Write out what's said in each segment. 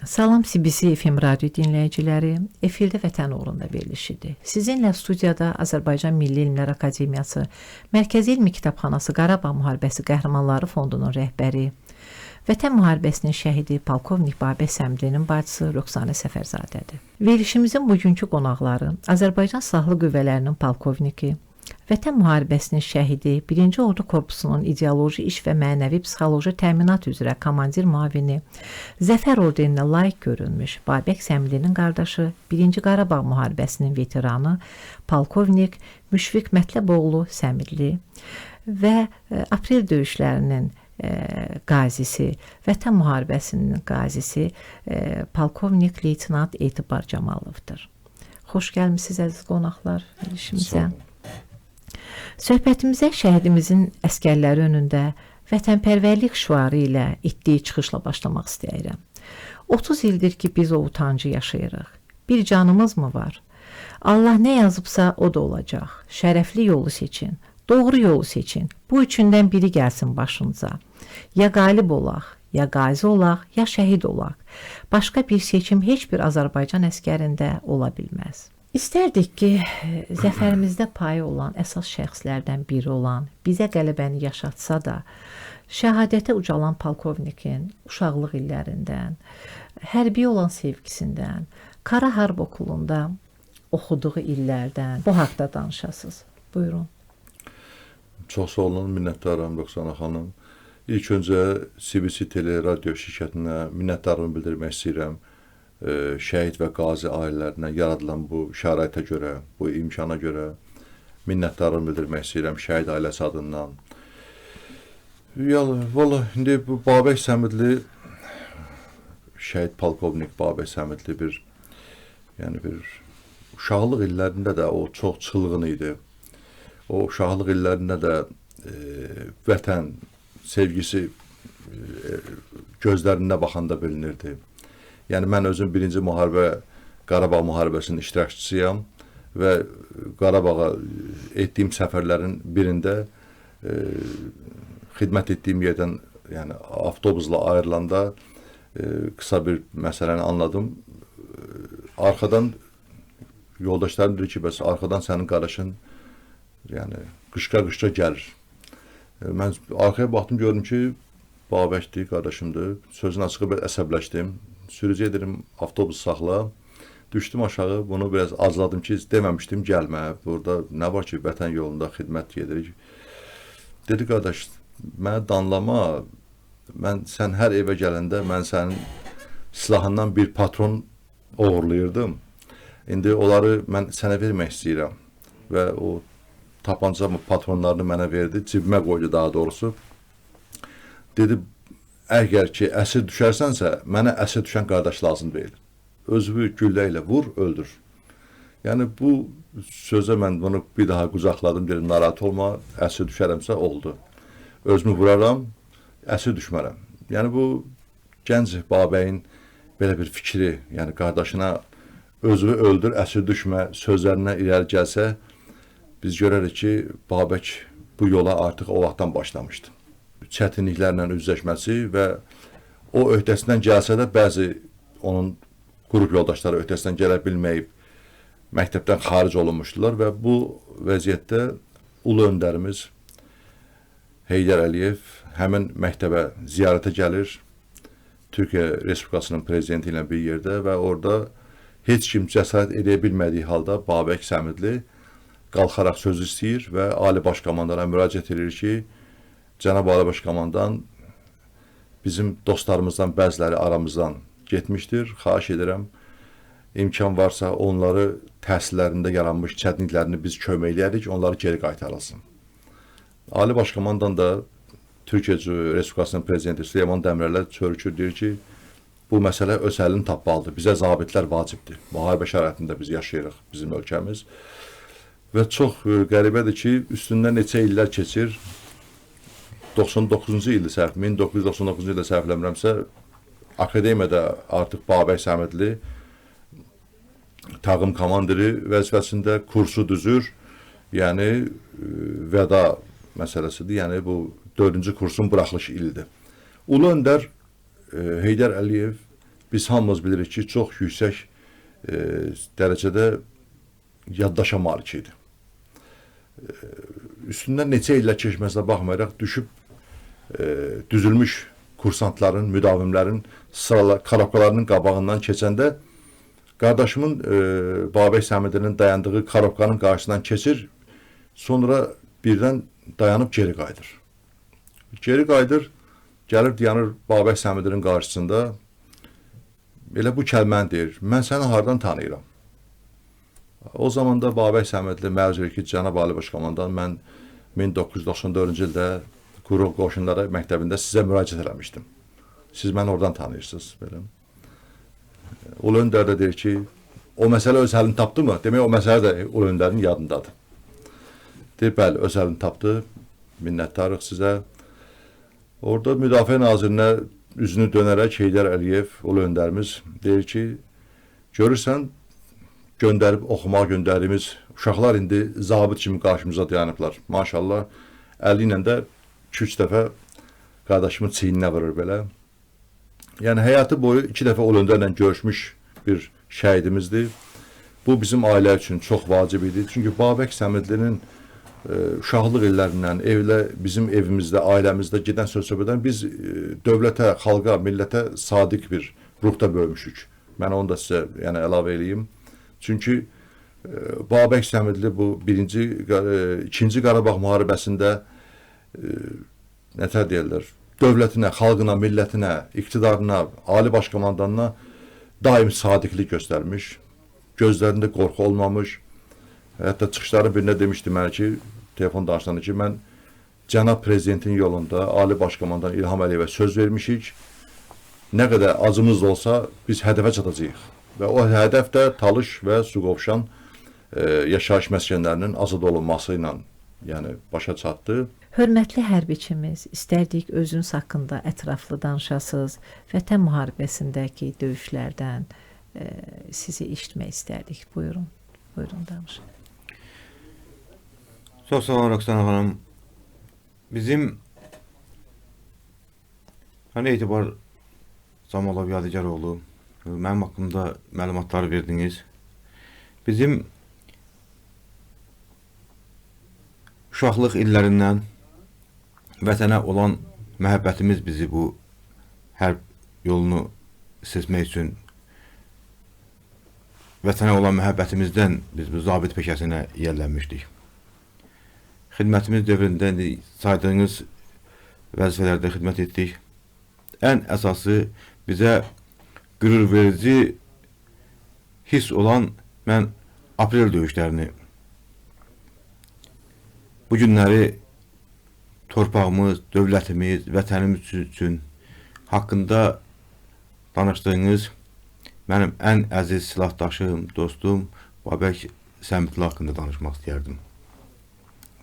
Salam CBC FM radyo dinləyiciləri, efirdə Vətən uğrunda verilişidir. Sizinlə studiyada Azərbaycan Milli Elmlər Akademiyası, Mərkəzi Elmi Kitabxanası Qarabağ Müharibəsi Qəhrəmanları Fondunun rəhbəri, Vətən müharibəsinin şəhidi Polkovnik Babək Səmdlinin bacısı Röqsanə Səfərzadədir. Verilişimizin bugünkü qonaqları Azərbaycan Silahlı Qüvvələrinin polkovniki, Vətən müharibəsinin şəhidi 1-ci Ordu Korpusunun ideoloji iş və mənəvi psixoloji təminat üzrə komandir müavini, Zəfər ordeninə layiq görülmüş Babək Səmdlinin qardaşı, 1-ci Qarabağ müharibəsinin veteranı, polkovnik Müşfiq Mətləboğlu Səmirli və aprel döyüşlərinin qazisi, Vətən müharibəsinin qazisi polkovnik leytenant Etibar Camalovdur. Xoş gəlmisiniz əziz qonaqlar verilişimizə. Söhbətimizə şəhidimizin əskərləri önündə vətənpərvərlik şüarı ilə etdiyi çıxışla başlamaq istəyirəm. 30 ildir ki, biz o utancı yaşayırıq. Bir canımız mı var? Allah nə yazıbsa o da olacaq. Şərəfli yolu seçin, doğru yolu seçin. Bu üçündən biri gəlsin başınıza. Ya qalib olaq, ya qazi olaq, ya şəhid olaq. Başqa bir seçim heç bir Azərbaycan əskərində ola bilməz. İstərdik ki, zəfərimizdə payı olan əsas şəxslərdən biri olan, bizə qələbəni yaşatsa da, şəhadətə ucalan polkovnikin uşaqlıq illərindən, hərbi olan sevgisindən, Qara Harb Okulunda oxuduğu illərdən bu haqda danışasınız. Buyurun. Çox sağ olun, minnətdaram Röqsanə xanım. İlk öncə CBC Tele Radio şirkətinə minnətdarlığımı bildirmək istəyirəm. Şəhid və qazi ailələrinə yaradılan bu şəraitə görə, bu imkana görə minnətdarlığımı bildirmək istəyirəm şəhid ailəsi adından. Vallahi, indi bu Babək Səmidli, şəhid polkovnik Babək Səmidli bir uşaqlıq illərində də o çox çılğın idi. O uşaqlıq illərində də vətən sevgisi gözlərində baxanda bilinirdi. Yəni, mən özüm 1-ci Qarabağ müharibəsinin iştirakçısıyam və Qarabağa etdiyim səfərlərin birində xidmət etdiyim yerdən avtobusla ayrılanda qısa bir məsələni anladım. Arxadan yoldaşlarım deyir ki, bəs arxadan sənin qardaşın qışqa-qışqa gəlir. Mən arxaya baxdım, gördüm ki, Babəkdir, qardaşımdır. Sözün açığı bir əsəbləşdim. Sürücüyə dedim, avtobus saxla. Düşdüm aşağı, bunu biraz azladım ki, deməmişdim, gəlmə. Burada nə var ki, vətən yolunda xidmət gedirik. Dedi, qardaş, mənə danlama. Sən hər evə gələndə mən sənin silahından bir patron oğurlayırdım. İndi onları mən sənə vermək istəyirəm. Və o tapanca patronlarını mənə verdi, cibimə qoydu daha doğrusu. Dedi, əgər ki, əsir düşərsənsə, mənə əsir düşən qardaş lazım deyil. Özünü güllə ilə vur, öldür. Yəni, bu sözə mən bunu bir daha qucaqladım, dedim, narahat olma, əsir düşərəmsə, oldu. Özümü vuraram, əsir düşmərəm. Yəni, bu gənc Babəyin belə bir fikri, yəni qardaşına özünü öldür, əsir düşmə sözlərinə irəli gəlsə, biz görərik ki, Babək bu yola artıq o vaxtdan başlamışdı. Çətinliklərlə üzləşməsi və o öhdəsindən gəlsə də bəzi onun qrup yoldaşları öhdəsindən gələ bilməyib məktəbdən xaric olunmuşdular və bu vəziyyətdə ulu öndərimiz Heydər Əliyev həmin məktəbə ziyarətə gəlir, Türkiyə Respublikasının prezidenti ilə bir yerdə və orada heç kim cəsarət edə bilmədiyi halda Babək Səmidli qalxaraq söz istəyir və Ali Baş Komandana müraciət edir ki, Cənab Ali Baş Komandan bizim dostlarımızdan bəziləri aramızdan getmişdir. Xahiş edirəm, imkan varsa onları təhsillərində yaranmış çətinliklərini biz köməkləyərik, onları geri qaytarılsın. Ali Baş Komandan da Türkiyə Respublikasının prezidenti Süleyman Dəmirələ çörükür, deyir ki, bu məsələ öz həllini tapmalıdır. Bizə zabitlər vacibdir. Müharibə şəraitində biz yaşayırıq, bizim ölkəmiz. Və çox qəribədir ki, üstündən neçə illər keçir. 1999-cu ildə səhv eləmirəmsə, akademiyada artıq Babək Səmidli tağım komandiri vəzifəsində kursu düzür. Yəni, vəda məsələsidir. Yəni, bu 4-cü kursun buraxılış ilidir. Ulu öndər Heydər Əliyev biz hamımız bilirik ki, çox yüksək dərəcədə yaddaşa malik idi. Üstündən neçə illər keçməsinə baxmayaraq düşüb düzülmüş kursantların, müdavimlərin karobkalarının qabağından keçəndə qardaşımın Babək Səmidinin dayandığı karobkanın qarşısından keçir, sonra birdən dayanıb geri qayıdır. Geri qayıdır, gəlir dayanır Babək Səmidinin qarşısında, elə bu kəlməni deyir, mən səni hardan tanıyıram? O zaman da Babək Səmidli məruz ki, cənab Ali Baş Komandan, mən 1994-cü ildə Quru Qoşunları məktəbində sizə müraciət eləmişdim. Siz məni oradan tanıyırsınız. Belə. Ulu Öndər də deyir ki, o məsələ öz həlini tapdı mı? Demək, o məsələ də Ulu Öndərin yadındadır. Deyir, bəli, öz həlini tapdı. Minnəttarıq sizə. Orada Müdafiə Nazirinə üzünü dönərək Heydər Əliyev, Ulu Öndərimiz deyir ki, görürsən, göndərib, oxumağa göndərdiyimiz uşaqlar indi zabit kimi qarşımıza dayanıblar. Maşallah, əli ilə də 2-3 dəfə qardaşımın çiyninə vurur belə. Yəni, həyatı boyu 2 dəfə Ulu Öndərlə görüşmüş bir şəhidimizdir. Bu, bizim ailə üçün çox vacib idi. Çünki Babək Səmidlinin uşaqlıq illərindən, bizim evimizdə, ailəmizdə gedən söz-söhbətdən biz dövlətə, xalqa, millətə sadiq bir ruhda böyümüşük. Mən onu da sizə əlavə edeyim. Çünki Babək Səmidli bu 2-ci Qarabağ müharibəsində nətər deyirlər, dövlətinə, xalqına, millətinə, iqtidarına, Ali Baş Komandanına daim sadiqlik göstərmiş, gözlərində qorxu olmamış. Hətta çıxışların birində demişdi mənə ki, telefon danışlarında ki, mən cənab prezidentin yolunda Ali Baş Komandan İlham Əliyevə söz vermişik, nə qədər acımız da olsa biz hədəfə çatacağıq. Və o hədəf də Talış və Suqovuşan yaşayış məskənlərinin azad olunması ilə başa çatdı. Hörmətli hərbiçimiz, istərdik özünüz haqqında ətraflı danışasınız. Vətən müharibəsindəki döyüşlərdən sizi eşitmək istərdik. Buyurun, buyurun danışın. Çox sağ olun Roxana xanım. Bizim etibar Zamalov Yadigaroğlu, mənim haqqımda məlumatları verdiniz. Bizim uşaqlıq illərindən vətənə olan məhəbbətimiz bizi bu hərb yolunu seçmək üçün, vətənə olan məhəbbətimizdən biz bu zabit peşəsinə yiyələnmişdik. Xidmətimiz dövründə saydığınız vəzifələrdə xidmət etdik. Ən əsası bizə qürur verici his olan mən aprel döyüşlərini, bu günləri torpağımız, dövlətimiz, vətənimiz üçün haqqında danışdığınız mənim ən əziz silahdaşım, dostum Babək Səmidli haqqında danışmaq istəyərdim.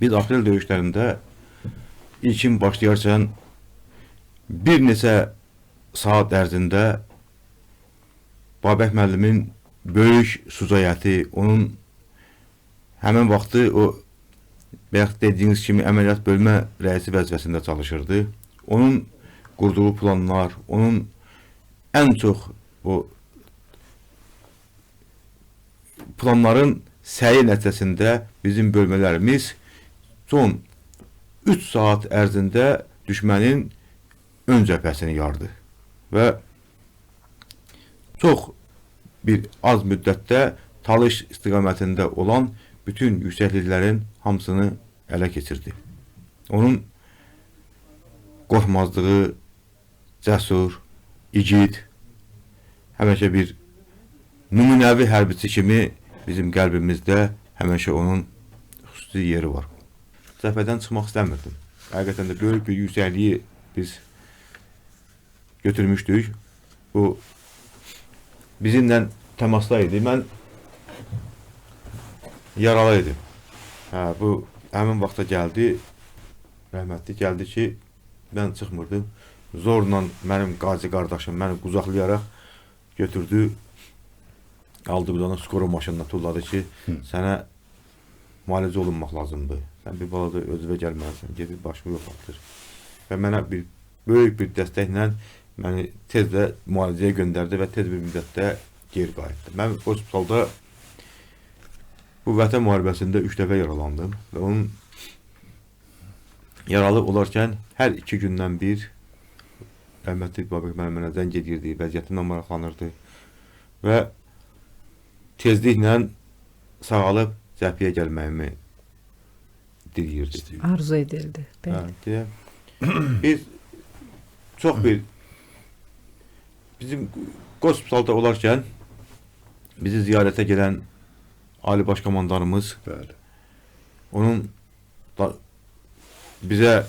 Biz aprel döyüşlərində ilkin başlayarkən bir neçə saat ərzində Babək müəllimin böyük süzayəti, onun həmin vaxtı o bayaq dediyiniz kimi əməliyyat bölmə rəisi vəzifəsində çalışırdı. Onun qurduğu planlar, onun ən çox o planların səyi nəticəsində bizim bölmələrimiz son 3 saat ərzində düşmənin ön cəbhəsini yardı və çox bir az müddətdə Talış istiqamətində olan bütün yüksəkliklərin hamısını ələ keçirdi. Onun qorxmazlığı, cəsur, igid, həmişə bir nümunəvi hərbiçi kimi bizim qəlbimizdə həmişə onun xüsusi yeri var. Cəbhədən çıxmaq istəmirdim. Həqiqətən də böyük bir yüksəkliyi biz götürmüşdük. Bu bizimlə təmasda idi. Mən yaralı idim. Bu həmin vaxta gəldi, rəhmətli gəldi ki, mən çıxmırdım. Zorla mənim qazi qardaşım məni qucaqlayaraq götürdü, aldı bir dana skora maşınına tulladı ki, sənə müalicə olunmaq lazımdır. Sən bir balada özünə gəlməlisən, gedib başımı yoxlatdır. Və mənə böyük bir dəstəklə məni tez də müalicəyə göndərdi və tez bir müddətdə geri qayıtdım. Mən hospitalda bu Vətən müharibəsində 3 dəfə yaralandım və onun yaralı olarkən hər 2 gündən bir rəhmətli Babək müəllim mənə zəng edirdi, vəziyyətimlə maraqlanırdı və tezliklə sağalıb cəbhəyə gəlməyimi diləyirdi. Arzu edildi. Deyə, biz çox bir bizim hospitalda olarkən bizi ziyarətə gələn Ali Baş Komandanımız Bəli. onun da, bizə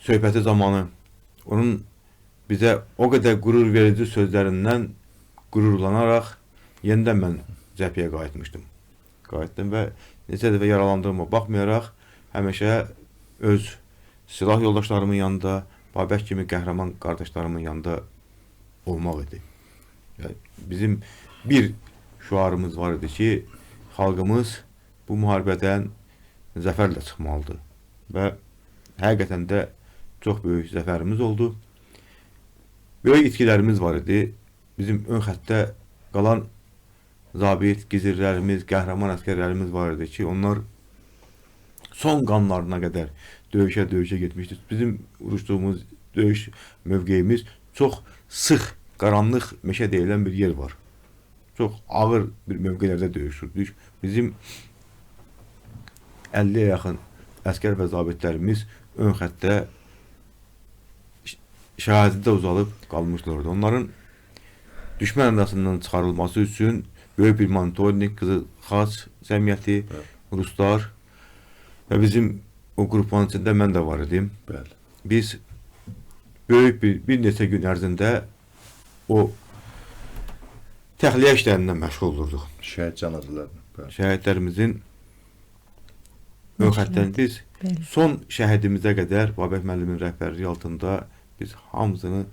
söhbəti zamanı onun bizə o qədər qürur verici sözlərindən qürurlanaraq yenidən mən cəbhəyə qayıtdım və neçə dəfə yaralandığıma baxmayaraq həmişə öz silah yoldaşlarımın yanında, Babək kimi qəhrəman qardaşlarımın yanında olmaq idi. Yəni, bizim bir şüarımız var idi ki, xalqımız bu müharibədən zəfərlə çıxmalıdır və həqiqətən də çox böyük zəfərimiz oldu. Böyük itkilərimiz var idi. Bizim ön xəttdə qalan zabit, gizirlərimiz, qəhrəman əskərlərimiz var idi ki, onlar son qanlarına qədər döyüşə getmişdir. Bizim vuruşduğumuz döyüş mövqeyimiz çox sıx, qaranlıq meşə deyilən bir yer var. Çox ağır bir mövqelərdə döyüşürdük. Bizim 50-yə yaxın əskər və zabitlərimiz ön xəttdə şəhadətdə uzalıb qalmışlardı. Onların düşmən arasından çıxarılması üçün böyük bir monitorinq, Qızıl Xaç cəmiyyəti, ruslar və bizim o qrupanın içində mən də var idim. Bəli. Biz böyük bir neçə gün ərzində o təxliyə işlərindən məşğul olurduq. Şəhid cənazələrini. Bəli. Şəhidlərimizin ön xəttdən biz son şəhidimizə qədər Babək müəllimin rəhbərliyi altında biz hamısını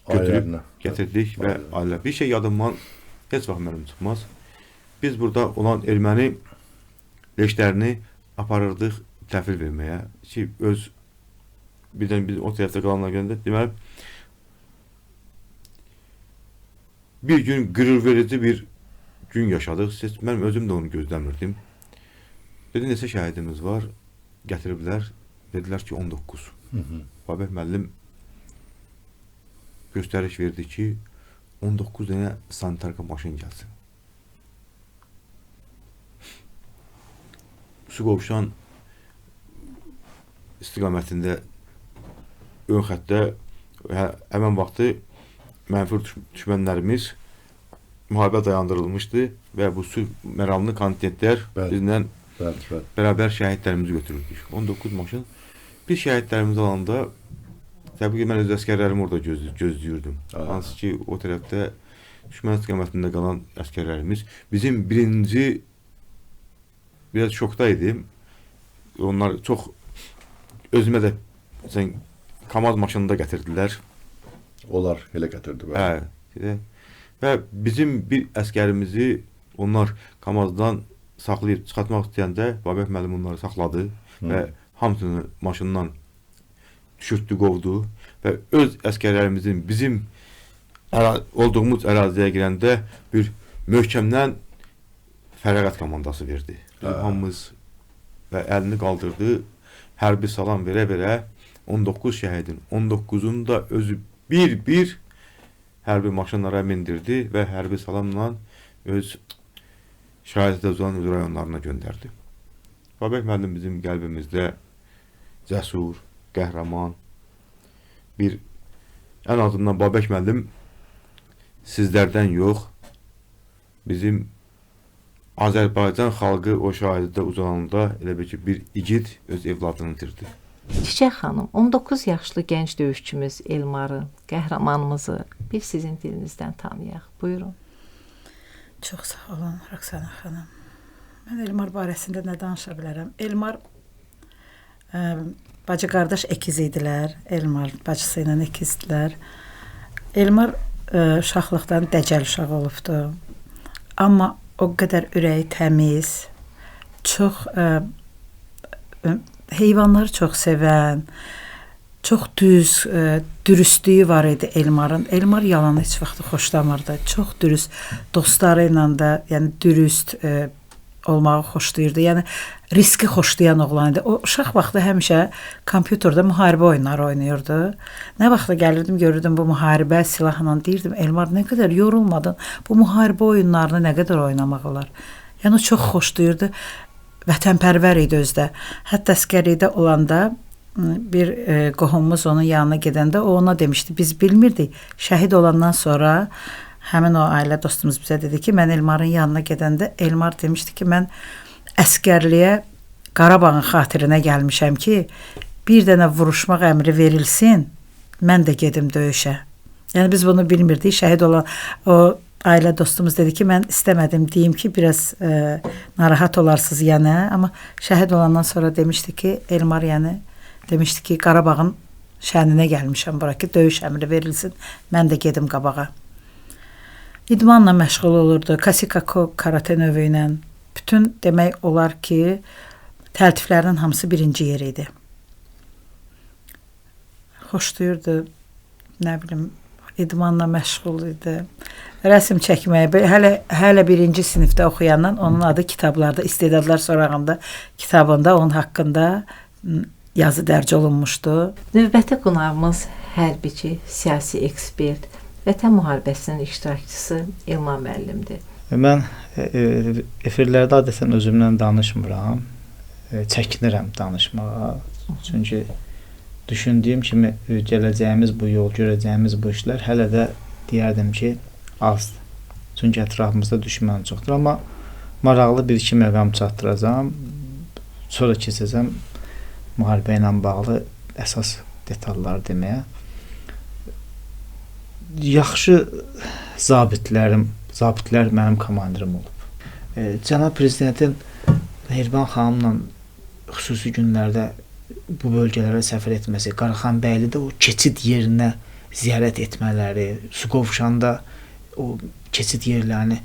götürüb gətirdik və ailə. Bir şey yadımdan heç vaxt mənim çıxmaz. Biz burada olan erməni leşlərini aparırdıq təhvil verməyə ki, birdən biz o tərəfdə qalanlar göndər. Deməli, bir gün qürur verici bir gün yaşadıq. Mən özüm də onu gözləmirdim. Dedi, neçə şəhidimiz var, gətiriblər. Dedilər ki, 19. Babək müəllim göstəriş verdi ki, 19 dənə sanitarka maşın gəlsin. Suqovuşan istiqamətində ön xəttdə həmən vaxtı mənfur düşmənlərimiz müharibə dayandırılmışdı və bu su məramlı kontingentlər bizlə bərabər şəhidlərimizi götürürdük. 19 maşın. Biz şəhidlərimizi alanda təbii ki, mən öz əskərlərimi orada gözləyirdim. Hansı ki, o tərəfdə düşmən istiqamətində qalan əskərlərimiz bizim birinci biraz şokda idim. Onlar çox özümə də Kamaz maşınında gətirdilər. Onlar elə gətirdi. Və bizim bir əskərimizi onlar Kamazdan saxlayıb çıxartmaq istəyəndə Babək müəllim onları saxladı və hamısını maşından düşürtdü, qovdu və öz əskərlərimizin bizim olduğumuz əraziyə girəndə bir möhkəmdən fərəqət komandası verdi. Hamımız və əlini qaldırdı, hərbi salam verə-verə 19 şəhidin, 19'unu da özü bir hərbi maşınlara mindirdi və hərbi salamla öz şəhadətə uzanan öz rayonlarına göndərdi. Babək müəllim bizim qəlbimizdə cəsur, qəhrəman, ən azından Babək müəllim sizlərdən yox, bizim Azərbaycan xalqı o şəhadətə uzananda elə bir ki, bir igid öz evladını itirdi. Çiçək xanım, 19 yaşlı gənc döyüşçümüz Elmarı, qəhrəmanımızı bir sizin dilinizdən tanıyaq. Buyurun. Çox sağ olun, Roxana xanım. Mən Elmar barəsində nə danışa bilərəm? Elmar bacı-qardaş əkiz idilər. Elmar bacısı ilə əkizdirlər. Elmar uşaqlıqdan dəcəl uşaq olubdu. Amma o qədər ürəyi təmiz, çox heyvanları çox sevən, çox düz, dürüstlüyü var idi Elmarın. Elmar yalanı heç vaxt xoşlamırdı. Çox dürüst, dostları ilə də, yəni dürüst olmağı xoşlayırdı. Yəni riski xoşlayan oğlan idi. O uşaq vaxtı həmişə kompüterdə müharibə oyunları oynayırdı. Nə vaxtda gəlirdim, görürdüm bu müharibə silahla, deyirdim Elmar nə qədər yorulmadın, bu müharibə oyunlarını nə qədər oynamaq olar. Yəni o çox xoşlayırdı. Vətənpərvər idi özdə. Hətta əsgərlikdə olanda bir qohumumuz onun yanına gedəndə o ona demişdi, biz bilmirdik. Şəhid olandan sonra həmin o ailə dostumuz bizə dedi ki, mən Elmarın yanına gedəndə Elmar demişdi ki, mən əsgərliyə Qarabağın xatirinə gəlmişəm ki, bir dənə vuruşmaq əmri verilsin, mən də gedim döyüşə. Yəni biz bunu bilmirdik. Şəhid olan o ailə dostumuz dedi ki, mən istəmədim deyim ki, biraz narahat olarsınız yəni, amma şəhid olandan sonra demişdi ki, Elmar yəni demişdi ki, Qarabağın şəninə gəlmişəm bura ki, döyüş əmri verilsin, mən də gedim qabağa. İdmanla məşğul olurdu, Kasikako karate növü ilə. Bütün demək olar ki, təltiflərinin hamısı birinci yer idi. Xoşlayırdı, nə bilim, idmanla məşğul idi. Rəsm çəkməyə, hələ birinci sinifdə oxuyandan onun adı kitablarda, İstedadlar Sorağında kitabında onun haqqında yazı dərc olunmuşdu. Növbəti qonağımız hərbiçi, siyasi ekspert, Vətən müharibəsinin iştirakçısı Elmar müəllimdir. Mən efirlərdə adətən özümdən danışmıram, çəkinirəm danışmağa. Çünki düşündüyüm kimi gələcəyimiz bu yol, görəcəyimiz bu işlər hələ də deyərdim ki, azdır. Çünki ətrafımızda düşmən çoxdur, amma maraqlı bir-iki məqam çatdıracağam. Sonra keçəcəm müharibə ilə bağlı əsas detalları deməyə. Yaxşı zabitlər mənim komandirim olub. Cənab Prezidentin Mehriban xanımla xüsusi günlərdə bu bölgələrə səfər etməsi, Qaraxanbəylidə o keçid yerinə ziyarət etmələri, Suqovuşanda o keçid yerlərini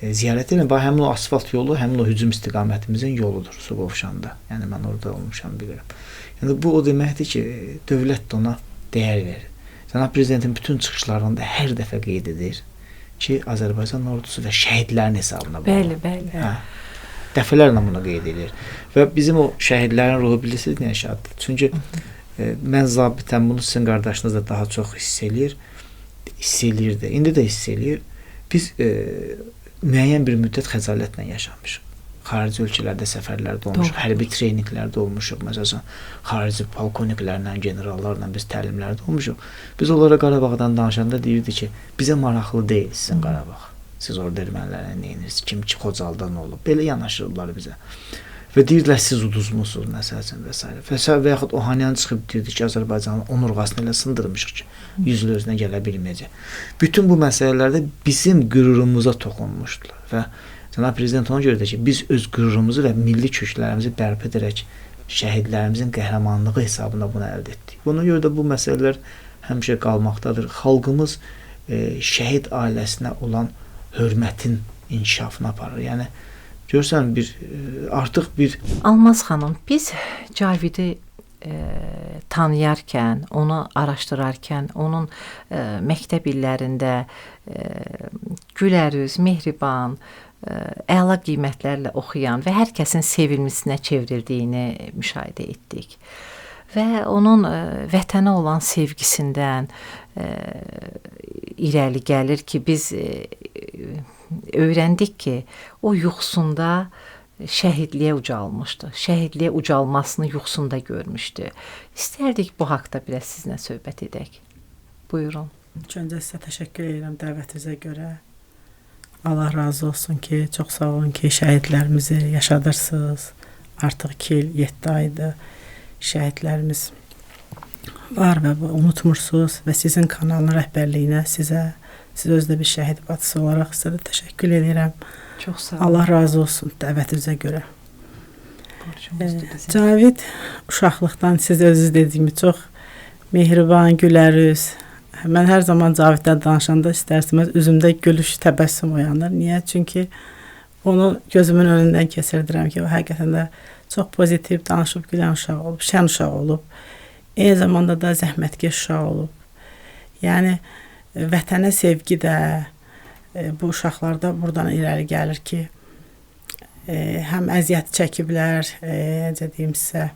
ziyarət edən, həmin o asfalt yolu, həmin o hücum istiqamətimizin yoludur Suqovuşanda. Yəni mən orada olmuşam, bilirəm. Yəni bu o deməkdir ki, dövlət də ona dəyər verir. Cənab Prezidentin bütün çıxışlarında hər dəfə qeyd edir ki, Azərbaycan ordusu və şəhidlərin hesabına bağlı. Bəli. Dəfələrlə bunu qeyd edir. Və bizim o şəhidlərin ruhu bilirsiniz nə şaddır. Çünki mən zabitəm, bunu sizin qardaşınız da daha çox hiss eləyirdi. İndi də hiss eləyir. Biz müəyyən bir müddət xəcalətlə yaşamışıq. Xarici ölkələrdə səfərlərdə olmuşuq, hərbi treyninqlərdə olmuşuq. Məsələn, xarici polkovniklərlə, generallarla biz təlimlərdə olmuşuq. Biz onlara Qarabağdan danışanda deyirdi ki, bizə maraqlı deyil sizin Qarabağ. Siz orada ermənilərlə nə edirsiniz, kim ki Xocaldan olub. Belə yanaşırdılar bizə. Və deyirdilər, siz uduzmusunuz, məsələn və s. Və yaxud Ohanyan çıxıb deyirdi ki, Azərbaycanın onurğasını elə sındırmışıq ki, yüzlü özünə gələ bilməyəcək. Bütün bu məsələlərdə bizim qürurumuza toxunmuşdular və Cənab Prezident ona görə də ki, biz öz qürurumuzu və milli köklərimizi bərpa edərək şəhidlərimizin qəhrəmanlığı hesabına bunu əldə etdik. Buna görə də bu məsələlər həmişə qalmaqdadır. Xalqımız şəhid ailəsinə olan hörmətin inkişafına aparır. Yəni görürsən artıq bir Almaz xanım, biz Cavidi tanıyarkən, onu araşdırarkən, onun məktəb illərində gülərüz, mehriban, əla qiymətlərlə oxuyan və hər kəsin sevilməsinə çevrildiyini müşahidə etdik. Və onun vətənə olan sevgisindən irəli gəlir ki, biz öyrəndik ki, o yuxusunda şəhidliyə ucalmışdı. Şəhidliyə ucalmasını yuxusunda görmüşdü. İstərdik bu haqda biraz sizinlə söhbət edək. Buyurun. Öncə sizə təşəkkür edirəm dəvətinizə görə. Allah razı olsun ki, çox sağ olun ki, şəhidlərimizi yaşadırsınız. Artıq 2 il, 7 aydır şəhidlərimiz var və unutmursunuz və sizin kanalın rəhbərliyinə siz özdə bir şəhid bacısı olaraq sizə də təşəkkür edirəm. Çox sağ olun. Allah razı olsun dəvətinizə görə. Cavid uşaqlıqdan siz özünüz dediyimi çox mehriban, gülərüz. Mən hər zaman Caviddən danışanda istərsiniz üzümdə gülüş, təbəssüm oyanır. Niyə? Çünki onu gözümün önündən keçirdirəm ki, o həqiqətən də çox pozitiv danışıb, gülən uşaq olub, şən uşaq olub. eyni zamanda da zəhmətkeş uşaq olub. Yəni vətənə sevgi də bu uşaqlarda buradan irəli gəlir ki, həm əziyyət çəkiblər, necə deyim sizə,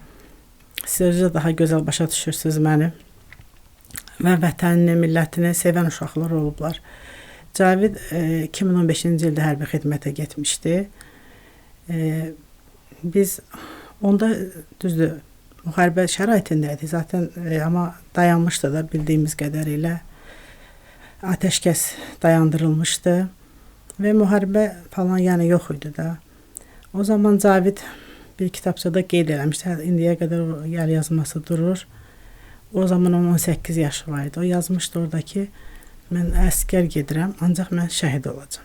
siz daha gözəl başa düşürsünüz məni və vətənini, millətini sevən uşaqlar olublar. Cavid 2015-ci ildə hərbi xidmətə getmişdi. Biz onda düzdür, müharibə şəraitində idi zaten, amma dayanmışdı da bildiyimiz qədərilə. Ateşkəs dayandırılmışdı və müharibə falan yəni yox idi da. O zaman Cavid bir kitabçada qeyd eləmişdi, indiyə qədər o yer yazması durur. O zaman 18 yaşı var idi. O yazmışdı orada ki, mən əskər gedirəm, ancaq mən şəhid olacam.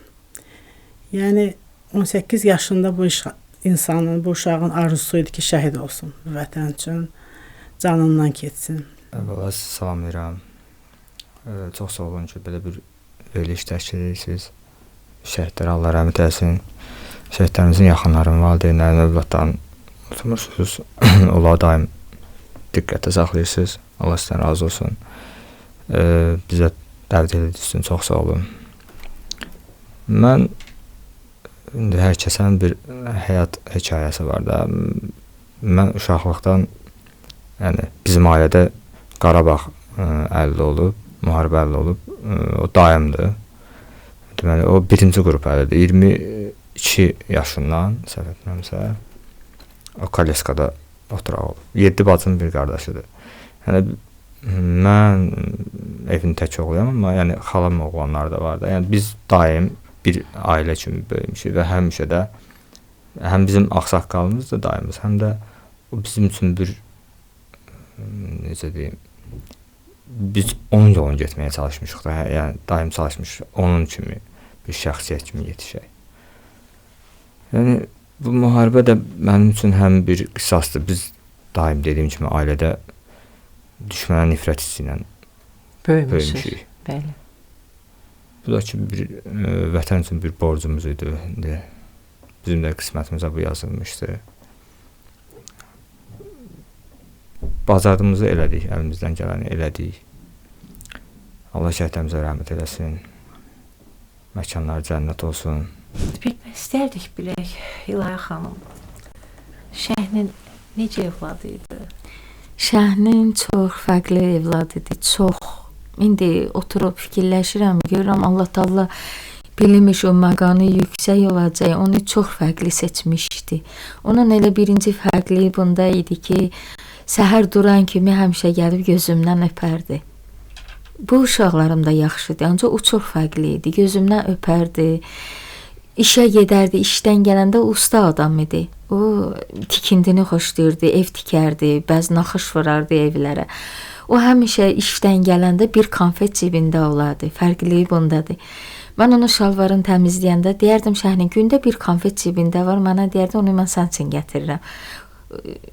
Yəni 18 yaşında bu insanın, bu uşağın arzusu idi ki, şəhid olsun vətən üçün, canından keçsin. Əvvəla sizi salamlayıram. Çox sağ olun ki, belə bir veriliş təşkil edirsiniz. Şəhidlərə Allah rəhmət eləsin. Şəhidlərimizin yaxınlarının, valideynlərin, övladlarını unutmursunuz. Onlara daim diqqətə saxlayırsınız. Allah sizdən razı olsun. Bizə dəvət edildiyiniz üçün çox sağ olun. Mən indi hər kəsin bir həyat hekayəsi var da. Mən uşaqlıqdan, yəni bizim ailədə Qarabağ əldə olub, müharibə əldə olub, o daimdir. Deməli, o birinci qrup əldə 22 yaşından, səhv etmirəmsə, o Kaleskada oturaq olub. 7 bacım, bir qardaşıdır. Yəni, mən evin tək oğluyam, amma yəni, xalam oğlanlar da var da. Yəni, biz daim bir ailə kimi böyümüşük və həmişə də həm bizim ağsaqqalımız da daimimiz, həm də o bizim üçün bir, necə deyim, biz onun yolunu getməyə çalışmışıq da, yəni daim çalışmışıq, onun kimi bir şəxsiyyət kimi yetişək. Yəni, bu müharibə də mənim üçün həm bir qisasdır. Biz daim dediyim kimi ailədə düşmənə nifrət hissi ilə böyümüşük. Bəli. Bu da ki, bir vətən üçün bir borcumuz idi. İndi bizim də qismətimizə bu yazılmışdı. Bacardığımızı elədik, əlimizdən gələni elədik. Allah şəhidlərimizə rəhmət eləsin. Məkanları cənnət olsun. Bilmək istərdik bilək, İlahi xanım. Şəhnin necə evladı idi? Şəhnin çox fərqli evladı idi, çox. İndi oturub fikirləşirəm, görürəm Allah Taala bilmiş o məqamı yüksək olacaq, onu çox fərqli seçmişdi. Onun elə birinci fərqliyi bunda idi ki, səhər duran kimi həmişə gəlib gözümdən öpərdi. Bu uşaqlarım da yaxşıdır, ancaq o çox fərqli idi. Gözümdən öpərdi, işə gedərdi, işdən gələndə usta adam idi. O tikindini xoşlayırdı, ev tikərdi, bəzi naxış vurardı evlərə. O həmişə işdən gələndə bir konfet cibində olardı, fərqliyi bundadır. Mən onu şalvarını təmizləyəndə deyərdim Şəhnin, gündə bir konfet cibində var, mənə deyərdi, onu mən sən üçün gətirirəm.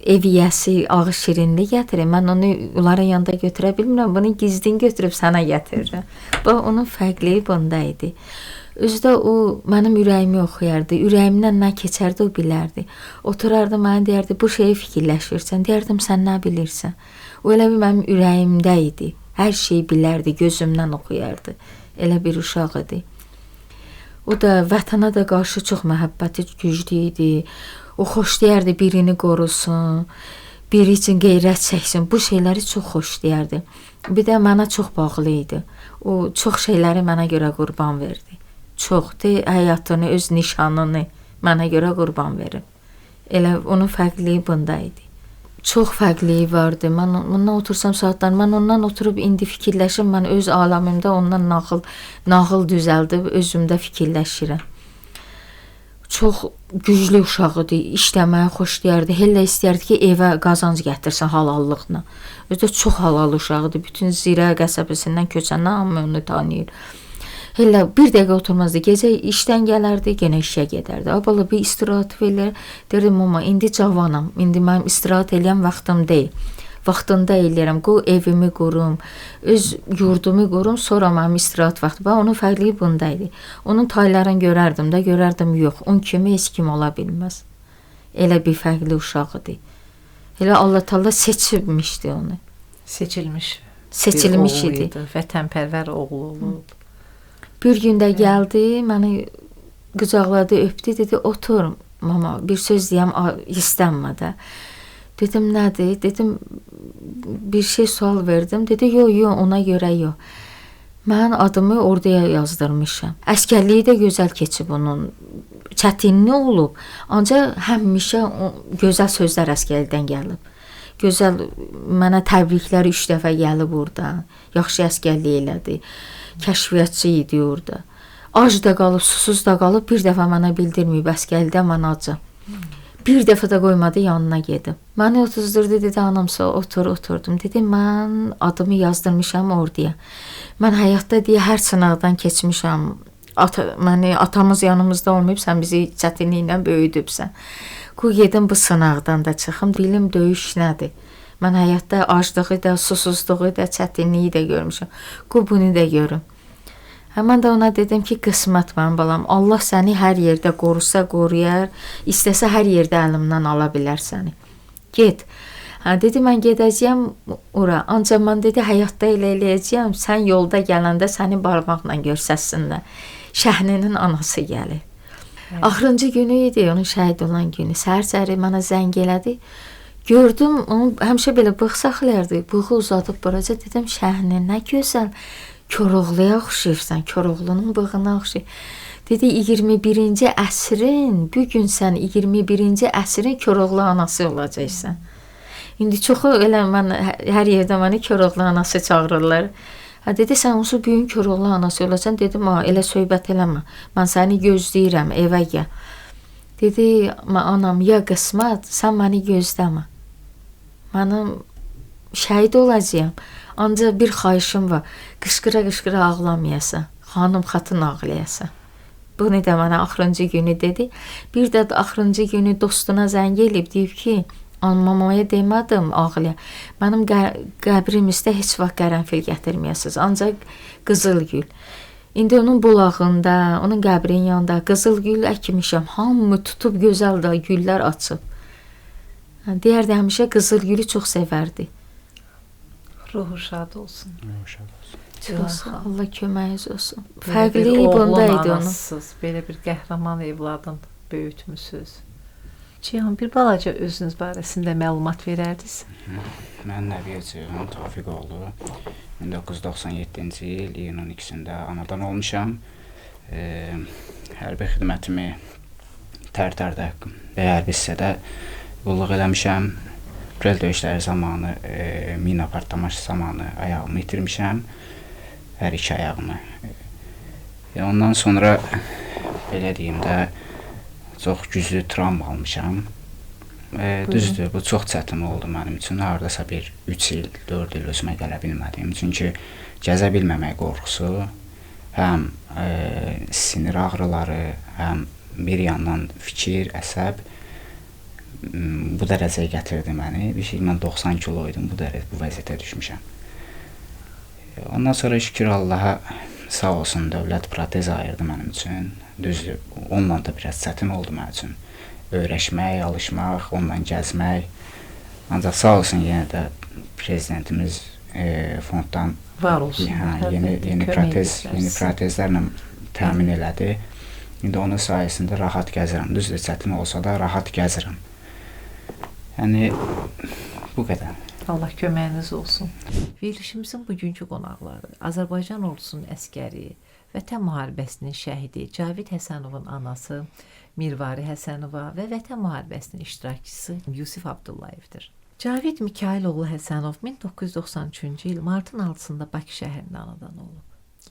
Ev yiyəsi, ağız şirinli gətirir, mən onu onların yanında götürə bilmirəm, bunu gizlin götürüb sənə gətirirəm. Bu, onun fərqliyi bunda idi. Özdə o mənim ürəyimi oxuyardı, ürəyimdən nə keçərdi o bilərdi. Oturardı, mənə deyərdi, bu şeyi fikirləşirsən, deyərdim, sən nə bilirsən? O elə bir mənim ürəyimdə idi, hər şeyi bilərdi, gözümdən oxuyardı, elə bir uşaq idi. O da vətənə də qarşı çox məhəbbəti güclü idi. O xoşlayardı birini qorusun, biri üçün qeyrət çəksin. Bu şeyləri çox xoşlayardı. Bir də mənə çox bağlı idi. O çox şeyləri mənə görə qurban verdi. Çoxdur, həyatını, öz nişanını mənə görə qurban verir. Elə onun fərqliyi bunda idi. Çox fərqliyi vardı. Mən ondan otursam saatlar, mən ondan oturub indi fikirləşirəm, mən öz aləmimdə ondan nağıl düzəldib özümdə fikirləşirəm. Çox güclü uşaq idi, işləməyi xoşlayardı. Elə istəyərdi ki, evə qazanc gətirsin halallıqla. Özü də çox halal uşaq idi. Bütün Zirə qəsəbəsindən köçəndən hamı onu tanıyır. Elə bir dəqiqə oturmazdı. Gecə işdən gələrdi, yenə işə gedərdi. Abala bir istirahat verir. Deyirdim, amma indi cavanam. İndi mənim istirahat eləyən vaxtım deyil. Vaxtında eləyirəm. Evimi qurum, öz yurdumu qurum, sonra mənim istirahat vaxtı. Onun fərqliyi bundaydı. Onun taylarını görərdim də, görərdim yox. Onun kimi heç kim ola bilməz. Elə bir fərqli uşaq idi. Elə Allah Taala seçibmişdi onu. Seçilmiş seçilmiş bir oğlu idi. Vətənpərvər oğlu olub. Bir gün də gəldi, məni qucaqladı, öpdü, dedi otur mama, bir söz deyəm, istənmədə. Dedim nədir? Dedim bir şey sual verdim. Dedi yo ona görə yo. Mən adımı orduya yazdırmışam. Əskərliyi də gözəl keçib onun. Çətinlik olub, ancaq həmişə gözəl sözlər əskərlikdən gəlib. Gözəl mənə təbriklər 3 dəfə gəlib oradan. Yaxşı əskərlik elədi. Kəşfiyyatçı idi orada. Ac da qalıb, susuz da qalıb, bir dəfə mənə bildirməyib əskərlikdə mən acam. Bir dəfə də qoymadı yanına gedim. Məni otuzdurdu, dedi anamsa oturdum. Dedi mən adımı yazdırmışam orduya. Mən həyatda deyə hər sınaqdan keçmişəm. Atamız yanımızda olmayıb, sən bizi çətinliklə böyüdübsən. Qoy gedim bu sınaqdan da çıxım, bilim döyüş nədir. Mən həyatda aclığı da, susuzluğu da, çətinliyi də görmüşəm. Qoy bunu da görüm. Mən də ona dedim ki, qismət mənim balam, Allah səni hər yerdə qorusa qoruyar, istəsə hər yerdə əlimdən ala bilər səni. Get. Dedi, mən gedəcəyəm ora, ancaq mən dedi, həyatda elə eləyəcəyəm, sən yolda gələndə səni barmaqla görsəsinlər. Şəhninin anası gəlir. Axırıncı günü idi, onun şəhid olan günü. Səhər-səhər mənə zəng elədi. Gördüm, onu həmişə belə bığ saxlayardı, bığı uzadıb buraca. Dedim, Şəhnin, nə gözəl, Koroğluya oxşayırsan, Koroğlunun bığına oxşayır. Dedi, 21-ci əsrin, bugün sən 21-ci əsrin Koroğlu anası olacaqsan. İndi çoxu elə mən, hər yerdə məni Koroğlu anası çağırırlar. Dedi, sən onsuz bugün Koroğlu anası olacaqsan. Dedim, elə söhbət eləmə, mən səni gözləyirəm, evə gəl. Dedi, anam, ya qismət, sən məni gözləmə. Mənim şəhid olacağam. Ancaq bir xahişim var. Qışqıra-qışqıra ağlamayasan. Xanım xatın ağlayasan. Bunu da mənə axırıncı günü dedi. Bir də axırıncı günü dostuna zəng eləyib deyib ki, mamaya demədim ağlaya. Mənim qəbrim üstə heç vaxt qərənfil gətirməyəsiniz. Ancaq qızılgül. İndi onun bulağında, onun qəbrinin yanında qızılgül əkmişəm. Hamı tutub gözəl də güllər açıb. Deyərdi, həmişə qızılgülü çox sevərdi. Ruhu şad olsun. Çox Allah köməyiniz olsun. Belə Fərqli bir bunda oğlun idi onun. anasısınız, belə bir qəhrəman evladın böyütmüsünüz. Cihan, bir balaca özünüz barəsində məlumat verərdiniz? Mən Nəbiyyəciyəm, Tofiqoğlu. 1997-ci il iyunun 2-sində anadan olmuşam. Hərbi xidmətimi Tərtərdə və hərbi hissədə qulluq eləmişəm. Rel döyüşləri zamanı, mina partlaması zamanı ayağımı itirmişəm. Hər iki ayağımı. Ondan sonra, belə deyim də, çox güclü travma almışam. Düzdür, bu çox çətin oldu mənim üçün. Haradasa bir 3 il, 4 il özümə gələ bilmədim. Çünki gəzə bilməmək qorxusu, həm sinir ağrıları, həm bir yandan fikir, əsəb bu dərəcəyə gətirdi məni. Bir şey, mən 90 kilo idim, bu vəziyyətə düşmüşəm. Ondan sonra şükür Allaha, sağ olsun, dövlət protez ayırdı mənim üçün. Düzdür, onunla da biraz çətin oldu mənim üçün. Öyrəşmək, alışmaq, onunla gəzmək. Ancaq sağ olsun, yenə də prezidentimiz fonddan var olsun. Yeni protezlərlə təmin elədi. İndi onun sayəsində rahat gəzirəm. Düzdür, çətin olsa da rahat gəzirəm. Yəni, bu qədər. Allah köməyiniz olsun. Verilişimizin bugünkü qonaqları Azərbaycan ordusunun əskəri, Vətən müharibəsinin şəhidi Cavid Həsənovun anası Mirvari Həsənova və Vətən müharibəsinin iştirakçısı Yusif Abdullayevdir. Cavid Mikailoğlu Həsənov 1993-cü il martın 6-sında Bakı şəhərində anadan olub.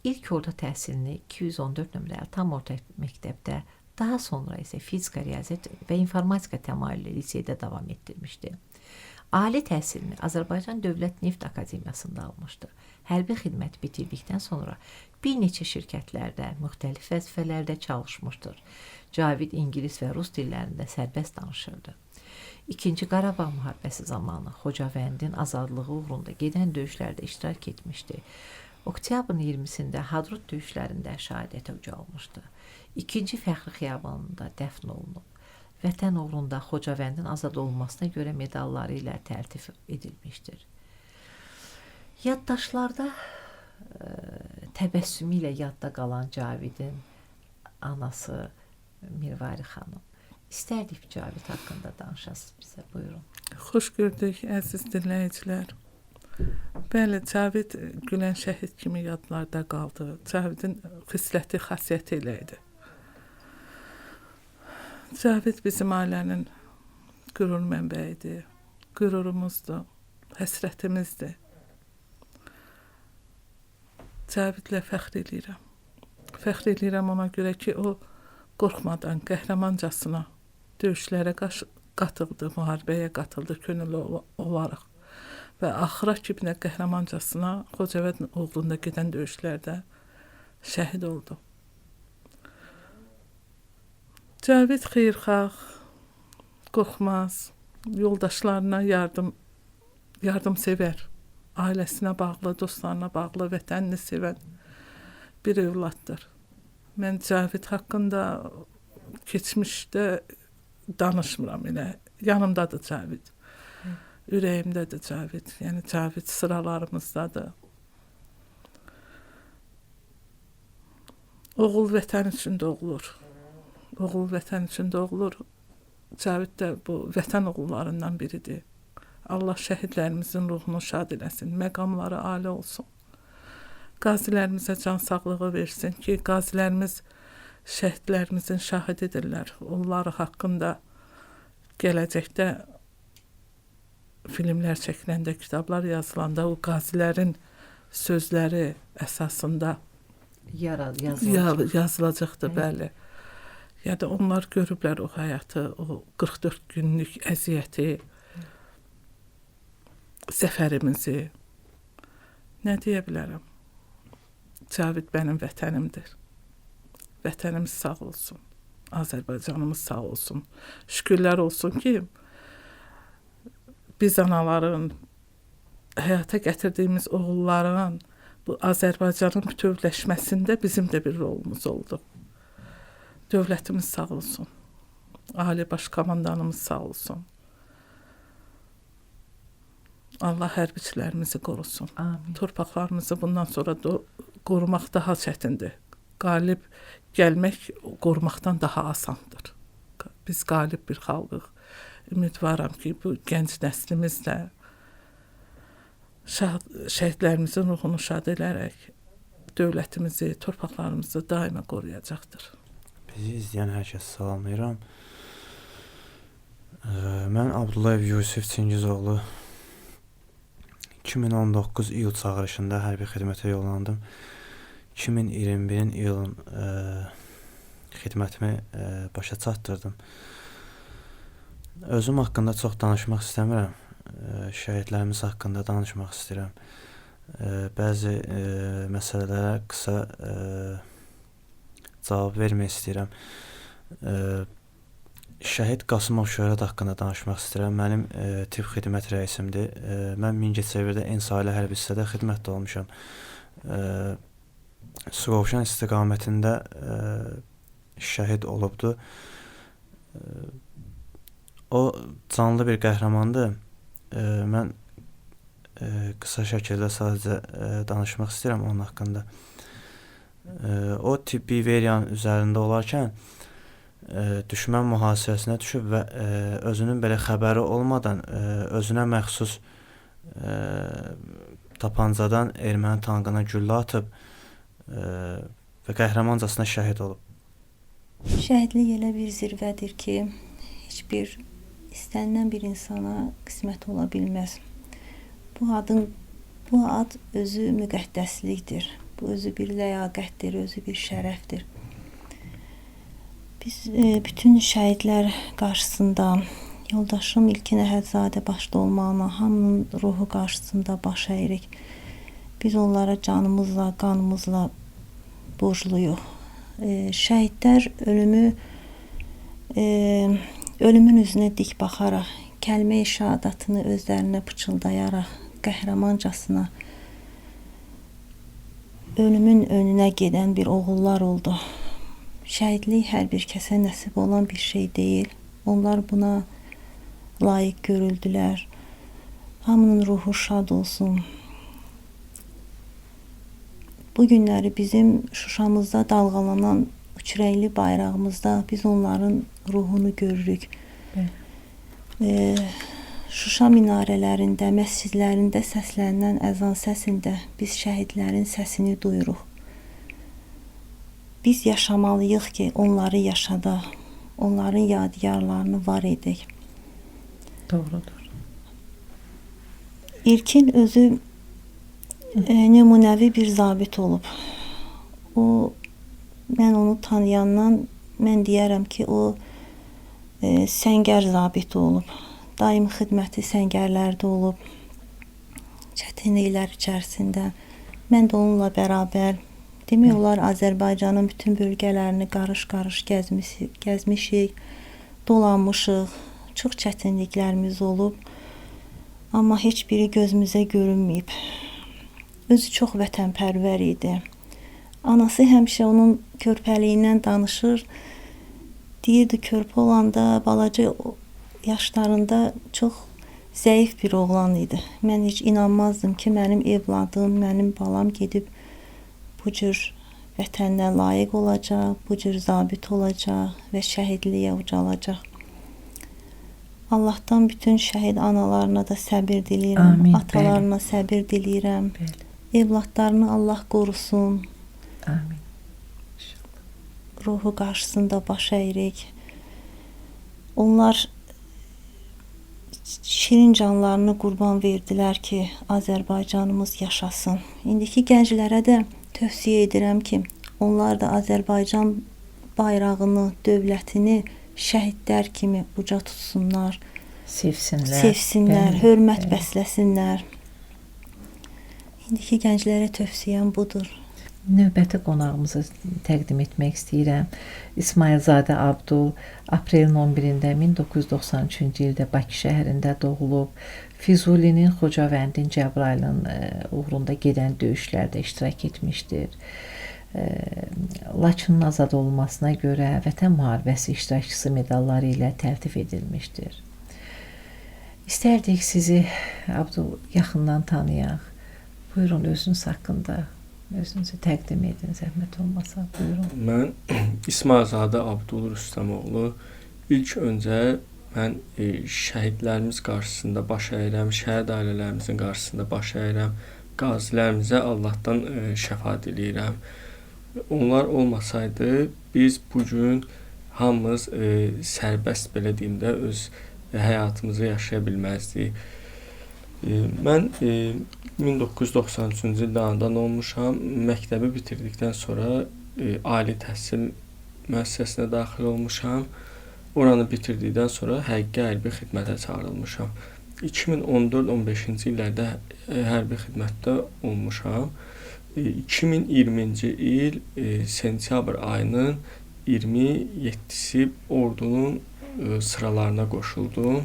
İlk orta təhsilini 214 nömrəli tam orta məktəbdə, daha sonra isə fizika, riyaziyyat və informatika təmayüllü liseydə davam etdirmişdi. Ali təhsilini Azərbaycan Dövlət Neft Akademiyasında almışdı. Hərbi xidmət bitirdikdən sonra bir neçə şirkətlərdə, müxtəlif vəzifələrdə çalışmışdır. Cavid ingilis və rus dillərində sərbəst danışırdı. İkinci Qarabağ müharibəsi zamanı Xocavəndin azadlığı uğrunda gedən döyüşlərdə iştirak etmişdi. Oktyabrın 20-sində Hadrut döyüşlərində şəhadətə ucalmışdı. İkinci Fəxri Xiyabanında dəfn olunub. Vətən uğrunda Xocavəndin azad olunmasına görə medalları ilə təltif edilmişdir. Yaddaşlarda təbəssümü ilə yadda qalan Cavidin anası Mirvari xanım. İstərdik Cavid haqqında danışasınız bizə. Buyurun. Xoş gördük əziz dinləyicilər. Bəli, Cavid gülən şəhid kimi yadlarda qaldı. Cavidin xisləti, xasiyyəti ilə idi. Cavid bizim ailənin qürur mənbəyidir, qürurumuzdur, həsrətimizdir. Cavidlə fəxr edirəm. Fəxr edirəm ona görə ki, o qorxmadan, qəhrəmancasına döyüşlərə qatıldı, müharibəyə qatıldı könüllü olaraq. Və axıra kimi qəhrəmancasına Xocavənd uğrunda gedən döyüşlərdə şəhid oldu. Cavid xeyirxah, qorxmaz, yoldaşlarına yardımsevər, ailəsinə bağlı, dostlarına bağlı, vətənini sevən bir övladdır. Mən Cavid haqqında keçmişdə danışmıram elə. Yanımdadır Cavid. Ürəyimdədir Cavid. Yəni Cavid sıralarımızdadır. Oğul vətən üçün doğulur. Oğul vətən üçün doğulur. Cavid də bu vətən oğullarından biridir. Allah şəhidlərimizin ruhunu şad eləsin, məqamları âli olsun. Qazilərimizə can sağlığı versin ki, qazilərimiz şəhidlərimizin şahididirlər. Onları haqqında gələcəkdə filmlər çəkiləndə, kitablar yazılanda o qazilərin sözləri əsasında yazılacaqdır, bəli. Yəni onlar görüblər o həyatı, o 44 günlük əziyyəti, zəfərimizi. Nə deyə bilərəm? Cavid mənim vətənimdir. Vətənimiz sağ olsun. Azərbaycanımız sağ olsun. Şükürlər olsun ki, biz anaların, həyata gətirdiyimiz oğulların bu Azərbaycanın bütövləşməsində bizim də bir rolumuz oldu. Dövlətimiz sağ olsun. Ali Baş Komandanımız sağ olsun. Allah hərbiçilərimizi qorusun. Amin. Torpaqlarımızı bundan sonra qorumaq daha çətindir. Qalib gəlmək qorumaqdan daha asandır. Biz qalib bir xalqıq. Ümidvaram ki, bu gənc nəslimizlə şəhidlərimizin ruhunu şad edərək dövlətimizi, torpaqlarımızı daima qoruyacaqdır. Bizi izləyən hər kəs salamlayıram. Mən Abdullayev Yusif Çingizoğlu 2019 iyul çağırışında hərbi xidmətə yollandım. 2021-in iyulun xidmətimi başa çatdırdım. Özüm haqqında çox danışmaq istəmirəm. Şəhidlərimiz haqqında danışmaq istəyirəm. Bəzi məsələlərə qısa cavab vermək istəyirəm. Şəhid Qasımov Şöhrət haqqında danışmaq istəyirəm. Mənim tibb xidmət rəisimdir. Mən Mingəçevirdə Ensailə hərbi hissədə xidmətdə olmuşam. Suqovuşan istiqamətində şəhid olubdu. O canlı bir qəhrəmandır. Mən qısa şəkildə sadəcə danışmaq istəyirəm onun haqqında. O tibbi veriyanın üzərində olarkən düşmən mühasirəsinə düşüb və özünün belə xəbəri olmadan özünə məxsus tapancadan erməni tankına güllə atıb və qəhrəmancasına şəhid olub. Şəhidlik elə bir zirvədir ki, heç bir istənilən bir insana qismət ola bilməz. Bu ad özü müqəddəslikdir. Bu özü bir ləyaqətdir, özü bir şərəfdir. Biz bütün şəhidlər qarşısında, yoldaşım İlkin Əhədzadə başda olmaqla hamının ruhu qarşısında baş əyirik. Biz onlara canımızla, qanımızla borcluyuq. Şəhidlər ölümün üzünə dik baxaraq, kəlmə-i şəhadatını özlərinə pıçıldayaraq, qəhrəmancasına ölümün önünə gedən bir oğullar oldu. Şəhidlik hər bir kəsə nəsib olan bir şey deyil. Onlar buna layiq görüldülər. Hamının ruhu şad olsun. Bu günləri bizim Şuşamızda dalğalanan üçrəngli bayrağımızda biz onların ruhunu görürük. Şuşa minarələrində, məscidlərində səslənən əzan səsində biz şəhidlərin səsini duyuruq. Biz yaşamalıyıq ki, onları yaşadaq, onların yadigarlarını var edək. Doğrudur. İlkin özü nümunəvi bir zabit olub. Mən onu tanıyandan mən deyərəm ki, o səngər zabiti olub. Daim xidməti səngərlərdə olub. Çətinliklər içərisində. Mən də onunla bərabər demək olar Azərbaycanın bütün bölgələrini qarış-qarış gəzmişik, dolanmışıq. Çox çətinliklərimiz olub. Amma heç biri gözümüzə görünməyib. Özü çox vətənpərvər idi. Anası həmişə onun körpəliyindən danışır. Deyirdi, körpə olanda, balaca yaşlarında çox zəif bir oğlan idi. Mən heç inanmazdım ki, mənim evladım, mənim balam gedib bu cür vətəninə layiq olacaq, bu cür zabit olacaq və şəhidliyə ucalacaq. Allahdan bütün şəhid analarına da səbir diləyirəm, Amin, atalarına səbir diləyirəm. Evladlarını Allah qorusun. Amin. Ruhu qarşısında baş əyirik. Onlar şirin canlarını qurban verdilər ki, Azərbaycanımız yaşasın. İndiki gənclərə də tövsiyə edirəm ki, onlar da Azərbaycan bayrağını, dövlətini şəhidlər kimi uca tutsunlar. Sevsinlər, hörmət bəsləsinlər. İndiki gənclərə tövsiyəm budur. Növbəti qonağımızı təqdim etmək istəyirəm. İsmailzadə Abdul aprelin 11-də 1993-cü ildə Bakı şəhərində doğulub. Füzulinin, Xocavəndin, Cəbrayılın uğrunda gedən döyüşlərdə iştirak etmişdir. Laçının azad olunmasına görə Vətən müharibəsi iştirakçısı medalları ilə təltif edilmişdir. İstərdik sizi Abdul yaxından tanıyaq. Buyurun, özünüz haqqında özünüzü təqdim edin, zəhmət olmasa. Buyurun. Mən İsmailzadə Abdul Rüstəmoğlu. İlk öncə mən şəhidlərimiz qarşısında baş əyirəm, şəhid ailələrimizin qarşısında baş əyirəm. Qazilərimizə Allahdan şəfa diləyirəm. Onlar olmasaydı biz bugün hamımız sərbəst belə deyim də öz həyatımızı yaşaya bilməzdik. Mən 1993-cü ildə anadan olmuşam. Məktəbi bitirdikdən sonra ali təhsil müəssisəsinə daxil olmuşam. Oranı bitirdikdən sonra həqiqi hərbi xidmətə çağırılmışam. 2014-15-ci illərdə hərbi xidmətdə olmuşam. 2020-ci il sentyabr ayının 27-si ordunun sıralarına qoşuldum.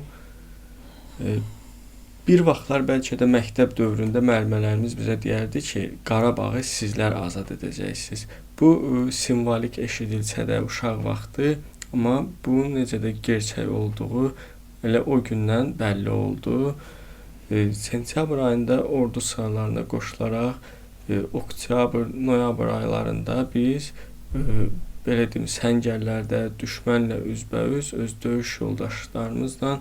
Bir vaxtlar bəlkə də məktəb dövründə müəllimlərimiz bizə deyərdi ki, Qarabağı sizlər azad edəcəksiniz. Bu simvolik eşidilsə də uşaq vaxtı, amma bu necə də gerçək olduğu elə o gündən bəlli oldu. Sentyabr ayında ordu sıralarına qoşularaq oktyabr, noyabr aylarında biz belə deyim, səngərlərdə düşmənlə üzbəüz öz döyüş yoldaşlarımızla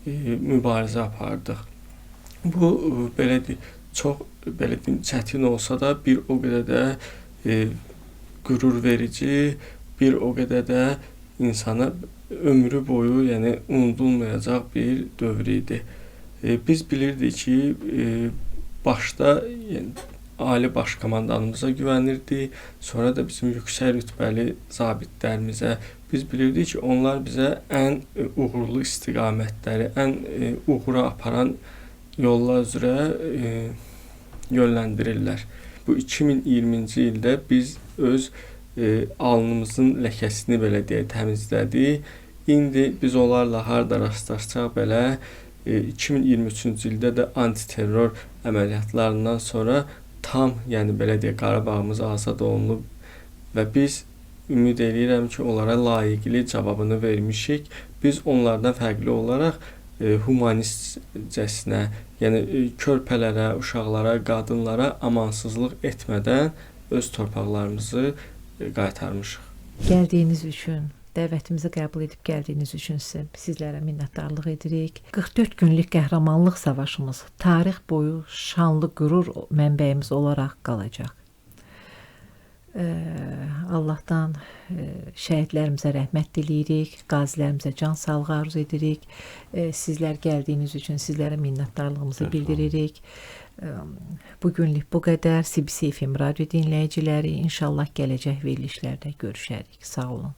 mübarizə apardıq. Bu belə deyim, çox belə deyim, çətin olsa da bir o qədər də qürur verici, bir o qədər də insana ömrü boyu, yəni unudulmayacaq bir dövr idi. Biz bilirdik ki, başda ali baş komandanımıza güvənirdik, sonra da bizim yüksək rütbəli zabitlərimizə. Biz bilirdik ki, onlar bizə ən uğurlu istiqamətləri, ən uğura aparan yollar üzrə yönləndirirlər. Bu 2020-ci ildə biz öz alnımızın ləkəsini belə deyək təmizlədik. İndi biz onlarla harda rastlaşsaq belə 2023-cü ildə də antiterror əməliyyatlarından sonra tam, yəni belə deyək, Qarabağımız azad olunub və biz ümid edirəm ki, onlara layiqli cavabını vermişik. Biz onlardan fərqli olaraq humanistcəsinə, yəni körpələrə, uşaqlara, qadınlara amansızlıq etmədən öz torpaqlarımızı qaytarmışıq. Gəldiyiniz üçün, dəvətimizi qəbul edib gəldiyiniz üçün sizlərə minnətdarlıq edirik. 44 günlük qəhrəmanlıq savaşımız tarix boyu şanlı qürur mənbəyimiz olaraq qalacaq. Allahdan şəhidlərimizə rəhmət diləyirik, qazilərimizə can sağlığı arzu edirik. Sizlər gəldiyiniz üçün sizlərə minnətdarlığımızı bildiririk. Bu günlük bu qədər. CBC FM radio dinləyiciləri, inşallah gələcək verilişlərdə görüşərik. Sağ olun.